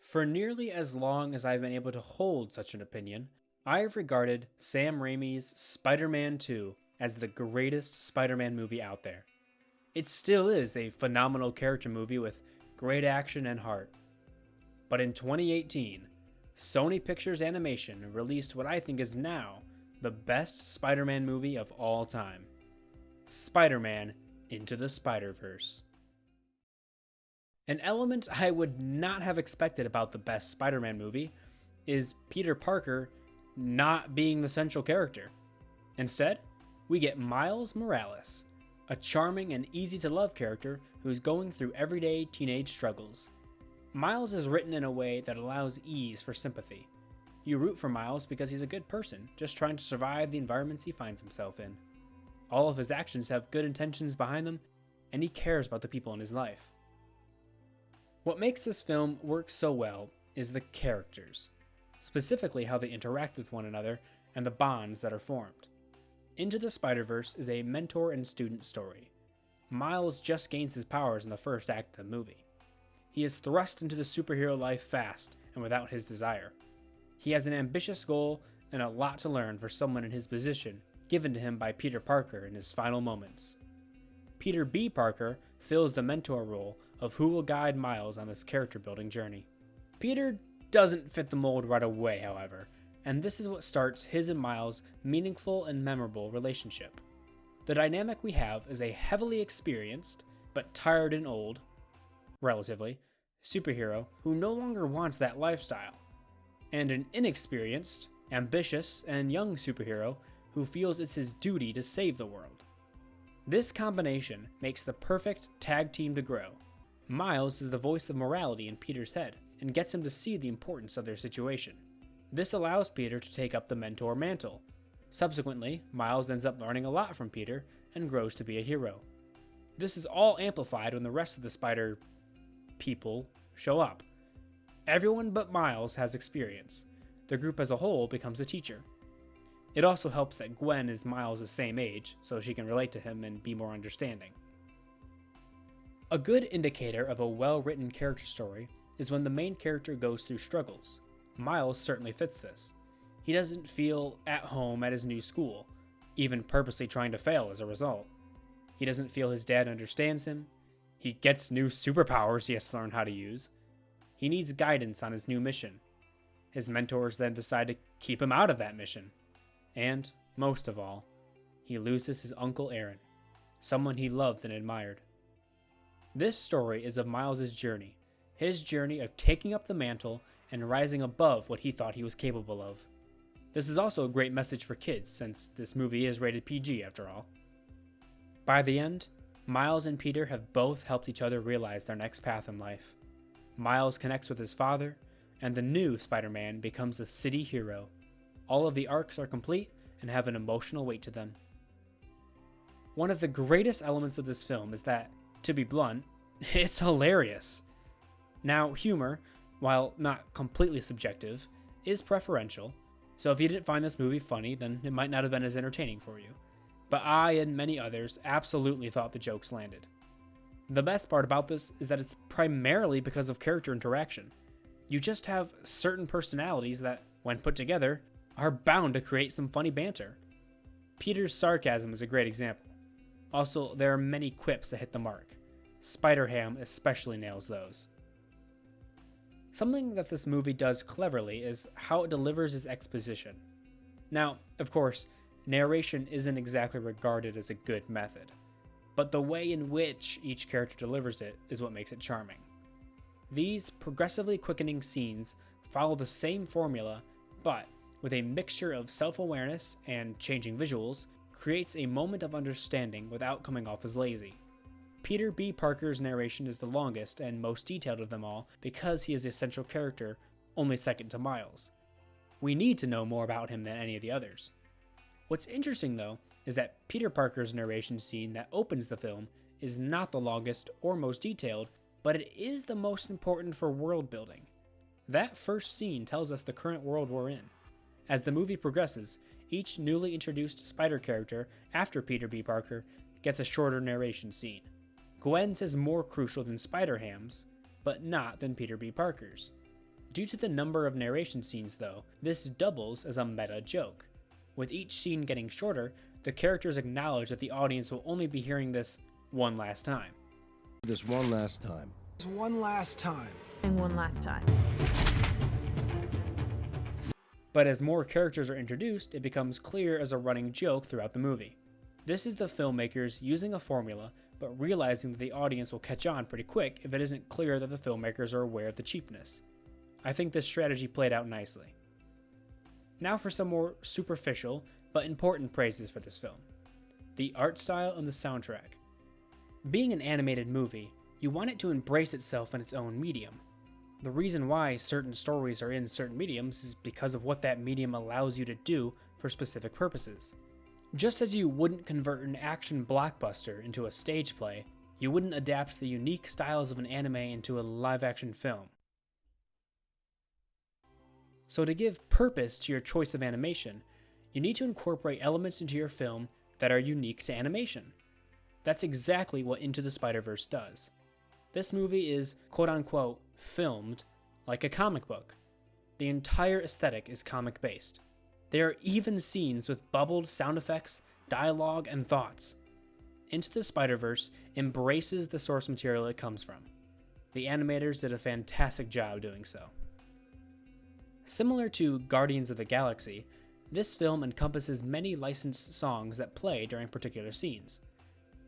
For nearly as long as I've been able to hold such an opinion, I have regarded Sam Raimi's Spider Man 2 as the greatest Spider Man movie out there. It still is a phenomenal character movie with great action and heart. But in 2018, Sony Pictures Animation released what I think is now the best Spider Man movie of all time: Spider Man Into the Spider-Verse. An element I would not have expected about the best Spider Man movie is Peter Parker not being the central character. Instead, we get Miles Morales, a charming and easy to love character who's going through everyday teenage struggles. Miles is written in a way that allows ease for sympathy. You root for Miles because he's a good person, just trying to survive the environments he finds himself in. All of his actions have good intentions behind them, and he cares about the people in his life. What makes this film work so well is the characters, specifically how they interact with one another and the bonds that are formed. Into the Spider-Verse is a mentor and student story. Miles just gains his powers in the first act of the movie. He is thrust into the superhero life fast and without his desire. He has an ambitious goal and a lot to learn for someone in his position, given to him by Peter Parker in his final moments. Peter B. Parker fills the mentor role of who will guide Miles on this character building journey. Peter doesn't fit the mold right away, however, and this is what starts his and Miles' meaningful and memorable relationship. The dynamic we have is a heavily experienced, but tired and old, relatively, superhero who no longer wants that lifestyle, and an inexperienced, ambitious, and young superhero who feels it's his duty to save the world. This combination makes the perfect tag team to grow. Miles is the voice of morality in Peter's head and gets him to see the importance of their situation. This allows Peter to take up the mentor mantle. Subsequently, Miles ends up learning a lot from Peter and grows to be a hero. This is all amplified when the rest of the Spider people show up. Everyone but Miles has experience. The group as a whole becomes a teacher. It also helps that Gwen is Miles' same age, so she can relate to him and be more understanding. A good indicator of a well-written character story is when the main character goes through struggles. Miles certainly fits this. He doesn't feel at home at his new school, even purposely trying to fail as a result. He doesn't feel his dad understands him. He gets new superpowers he has to learn how to use. He needs guidance on his new mission. His mentors then decide to keep him out of that mission. And, most of all, he loses his Uncle Aaron, someone he loved and admired. This story is of Miles' journey, his journey of taking up the mantle and rising above what he thought he was capable of. This is also a great message for kids, since this movie is rated PG after all. By the end, Miles and Peter have both helped each other realize their next path in life. Miles connects with his father, and the new Spider-Man becomes a city hero. All of the arcs are complete and have an emotional weight to them. One of the greatest elements of this film is that, to be blunt, it's hilarious. Now, humor, while not completely subjective, is preferential, so if you didn't find this movie funny, then it might not have been as entertaining for you. But I and many others absolutely thought the jokes landed. The best part about this is that it's primarily because of character interaction. You just have certain personalities that, when put together, are bound to create some funny banter. Peter's sarcasm is a great example. Also, there are many quips that hit the mark. Spider-Ham especially nails those. Something that this movie does cleverly is how it delivers its exposition. Now, of course, narration isn't exactly regarded as a good method, but the way in which each character delivers it is what makes it charming. These progressively quickening scenes follow the same formula, but with a mixture of self-awareness and changing visuals, creates a moment of understanding without coming off as lazy. Peter B. Parker's narration is the longest and most detailed of them all because he is the central character, only second to Miles. We need to know more about him than any of the others. What's interesting though is that Peter Parker's narration scene that opens the film is not the longest or most detailed, but it is the most important for world building. That first scene tells us the current world we're in. As the movie progresses, each newly introduced Spider character after Peter B. Parker gets a shorter narration scene. Gwen's is more crucial than Spider-Ham's, but not than Peter B. Parker's. Due to the number of narration scenes though, this doubles as a meta joke. With each scene getting shorter, the characters acknowledge that the audience will only be hearing this one last time. This one last time. One last time. And one last time. But as more characters are introduced, it becomes clear as a running joke throughout the movie. This is the filmmakers using a formula, but realizing that the audience will catch on pretty quick if it isn't clear that the filmmakers are aware of the cheapness. I think this strategy played out nicely. Now for some more superficial, but important praises for this film. The art style and the soundtrack. Being an animated movie, you want it to embrace itself in its own medium. The reason why certain stories are in certain mediums is because of what that medium allows you to do for specific purposes. Just as you wouldn't convert an action blockbuster into a stage play, you wouldn't adapt the unique styles of an anime into a live-action film. So to give purpose to your choice of animation, you need to incorporate elements into your film that are unique to animation. That's exactly what Into the Spider-Verse does. This movie is quote-unquote filmed like a comic book. The entire aesthetic is comic-based. There are even scenes with bubbled sound effects, dialogue, and thoughts. Into the Spider-Verse embraces the source material it comes from. The animators did a fantastic job doing so. Similar to Guardians of the Galaxy, this film encompasses many licensed songs that play during particular scenes.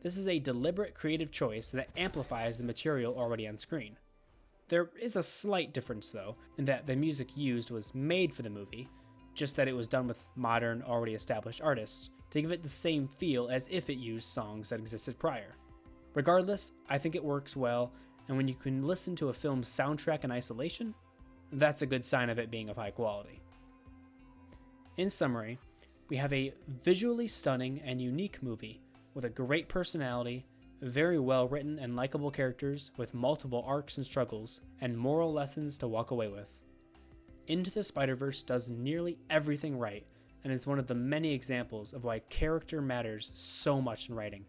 This is a deliberate creative choice that amplifies the material already on screen. There is a slight difference though, in that the music used was made for the movie, just that it was done with modern, already established artists to give it the same feel as if it used songs that existed prior. Regardless, I think it works well, and when you can listen to a film's soundtrack in isolation, that's a good sign of it being of high quality. In summary, we have a visually stunning and unique movie with a great personality, very well written and likable characters with multiple arcs and struggles, and moral lessons to walk away with. Into the Spider-Verse does nearly everything right and is one of the many examples of why character matters so much in writing.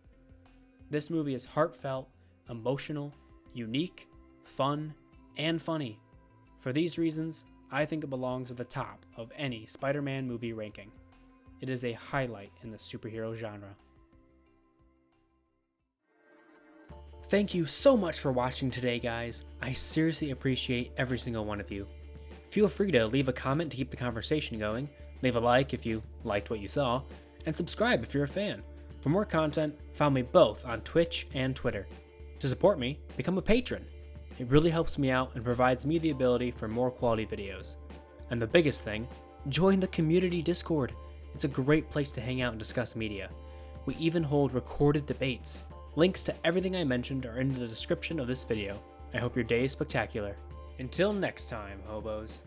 This movie is heartfelt, emotional, unique, fun, and funny. For these reasons, I think it belongs at the top of any Spider-Man movie ranking. It is a highlight in the superhero genre. Thank you so much for watching today, guys. I seriously appreciate every single one of you. Feel free to leave a comment to keep the conversation going, leave a like if you liked what you saw, and subscribe if you're a fan. For more content, follow me both on Twitch and Twitter. To support me, become a patron. It really helps me out and provides me the ability for more quality videos. And the biggest thing, join the community Discord. It's a great place to hang out and discuss media. We even hold recorded debates. Links to everything I mentioned are in the description of this video. I hope your day is spectacular. Until next time, hobos.